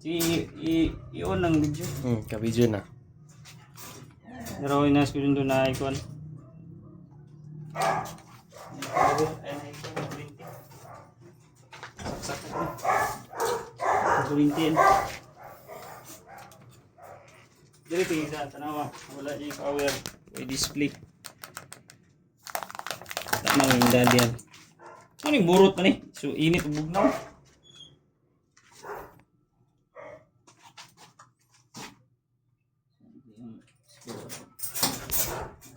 I-on ang video. Ka-video na. Narawin na screen doon na icon. Saksak na. Dili tingin sa tanawa. Wala niya yung power. May display. Tama yung dalian. Ano yung burot man eh? So init ang bugnaw.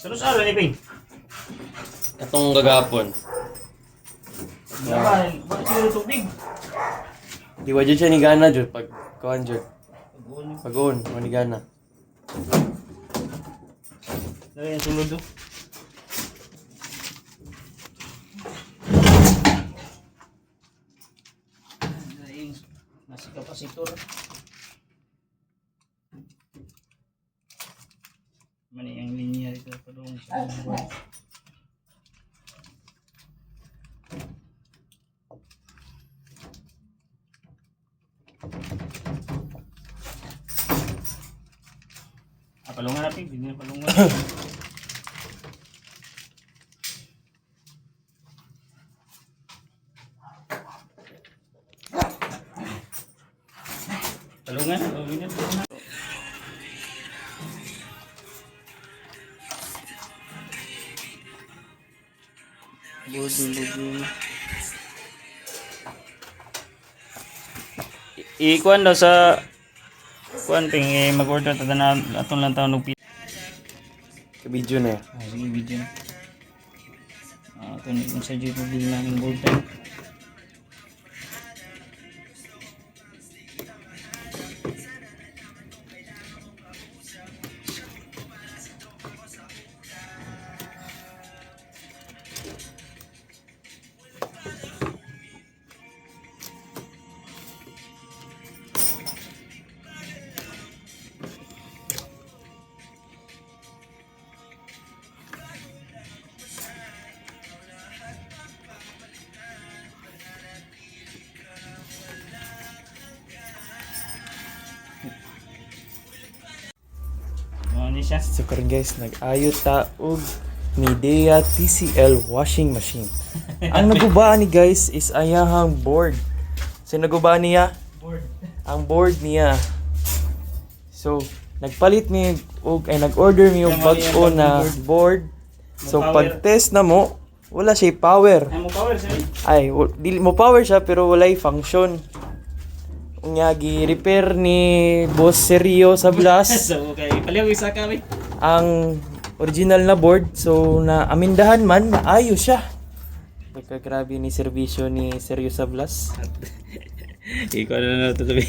Saan sa araw ni Ping? Itong gagapon. Naman, bakit siguro tubig? Di wa dyan siya ni Gana dyan. Pag kuhan dyan. Pag-on. Ni Gana. Dari yang sulod tu. Dari nasi kapasitor. Mana yang linear itu padung sa board. Palungan natin, hindi na palungan. Palungan, palungan. Budul. Ikuan daw sa kuan Ping mag-order ta na atong lang taon og Ka-video na yan. sige video. Ito na sa YouTube din namin board time. Ano siya? So karon guys, nag-ayo ta og Midea TCL washing machine. Ang nagubaan ni guys is ayahang board. So nagubaan niya Board. ang board niya. So nagpalit mi og nag-order mi og bag-o na board. So pag-test na mo, wala siya power. Ay mo power siya. Ay, dili mo power siya pero walay function. Unya gi-repair ni Boss Sergio sa Blas So okay, paliw isa ka mi. ang original na board. So na amindahan man, maayos siya. Pagka-grabe ni serbisyo ni Sergio Sablas. Ikaw na ito tabi.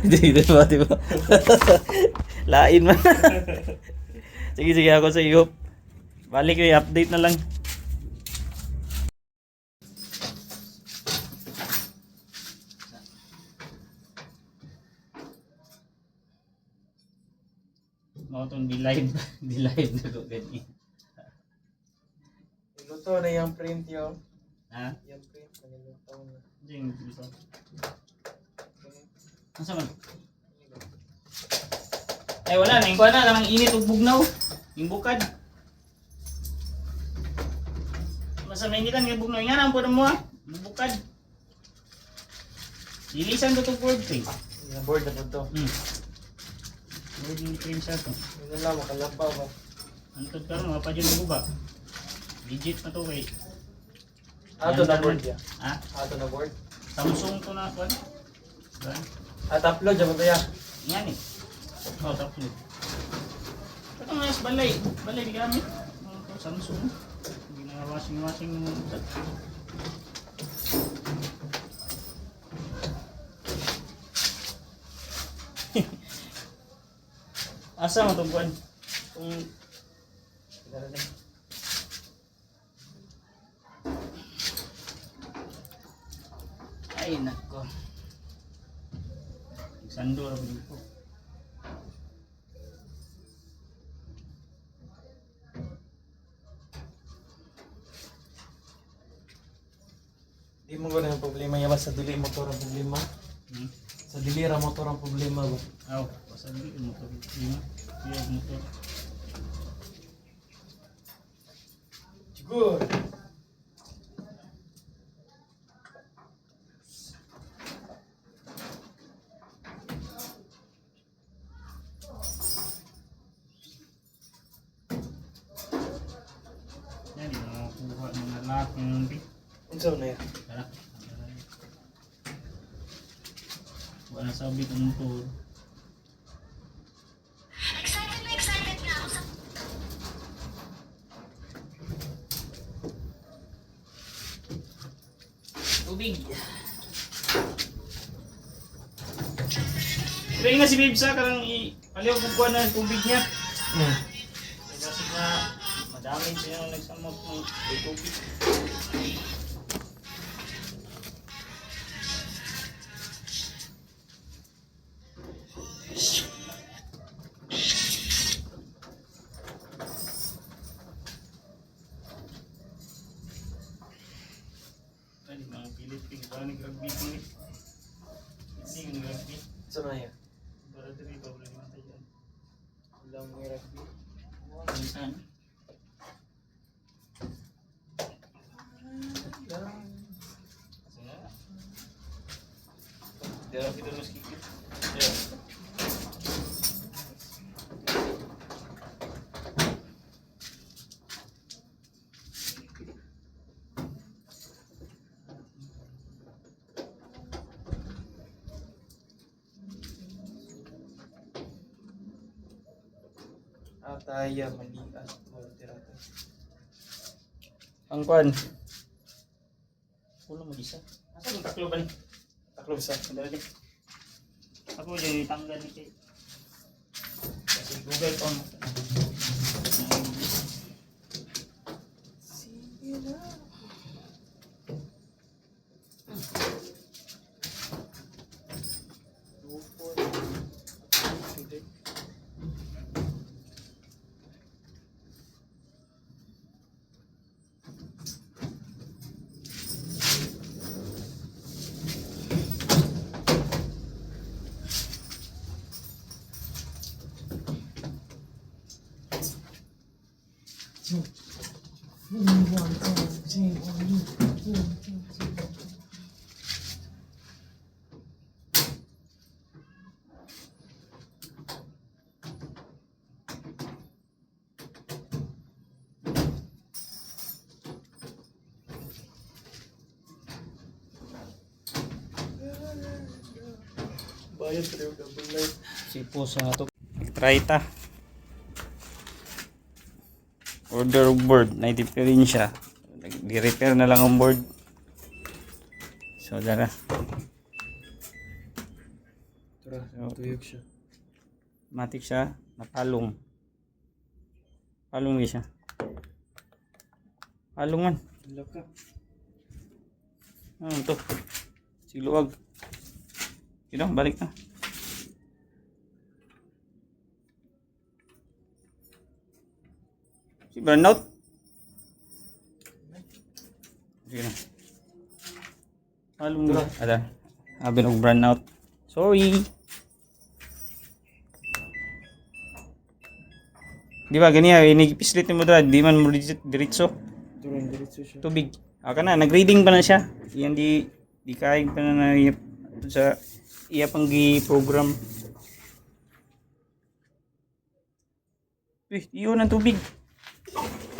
Dito ba, diba? Lain man. Sige, ako sa iyo. Balik yung update na lang. Mga itong di live na ko ganyan. Luto na yung print yo. Ha? Yung print na luto na. Diyan dito. Ano man? Ay wala na, yung na lang init ug bugnaw. Yung bukad. Masa mainitan nga bugnaw nga nang pud mo ha. Bukad. Ilisan ko to board thing. Yung board na po to. Board ni print sa to. Yun lang, makalabaw ba? Antod karon mga pa dyan guba. Legit na to kay. Ato na board ya. Ha? Ato na board. Samsung to na kwan. Kan? At upload dyan mo to ya. Yan eh. Oh, tapos. Ito nga is balay. Balay di gamit. Samsung. Hindi na washing mo. Asa mo itong kwan? Ay nako. Sandor ako dito. Di mo gano'n yung problema yan, basta dili mo to ang problema. Sa dilira motor ang problema ba? Aw, pasabi yung motor. Yung motor. Good. Yan, di makakuha ng lahat ng big. Unsa na yan? Tara. Wala sabi kung motor. Excited na ako sa... Tubig. Kaya nga si Bibsa, karang i-aliw kung kuha na tubig niya. Kasi nga, madami siya yung nagsamot ng tubig. Ay, mga Pilipin, parang nag-rugby ko eh. Hindi yung rugby. Unsa na yan? Para dito, problema tayo. Ilang may rugby. Minsan. Dara kita mas kikit. Ataya malias tirata. Ang kwan. Wala mag-isa. Asa yung taklo ba ni? Taklob sa. Dali. Ako yung tanggal ni kay. Kasi Google pa mo. Sige na. Bayad pero double light. Sipo sa to. Try ta. Order of board, 90 pa rin siya. Di-repair na lang ang board. So, dara. Tara, tuyok siya. Matik siya, napalong. Palong din siya. Palong man. Hilap ka. Ano to? Siluwag. Sino, balik na. Si burnout. Sige na. Palong din. Ada. Habi ng burnout. Sorry. Di ba ganyan, inigislit mo dra, di man mo diretso. Turun diretso siya. Tubig. Aka na, nag-reading pa na siya. Yan di kain pa na sa iya pang gi-program. Yun ang tubig.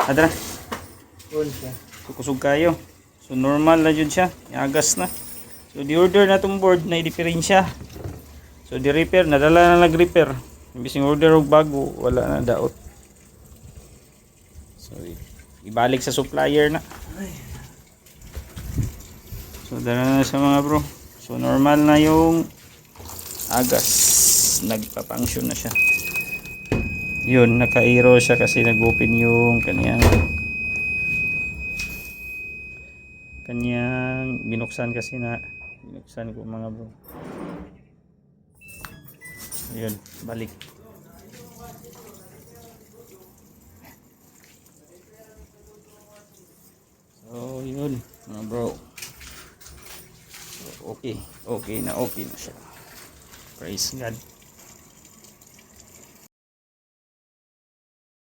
Adra, Turun siya. kusog kayo. So normal na yun siya. Yagas na. So di-order na itong board na i-diferensya. So di-repair, nadala na nag-repair. Imbis yung order og bago, wala na daot. So ibalik sa supplier na. So dala na sa mga bro. So normal na yung agas. Nagpa-function na siya. Yun, naka-aero siya kasi nag-open yung kanyang binuksan kasi na binuksan ko mga bro. Yun, balik. So yun mga bro. So, okay na siya. Praise God.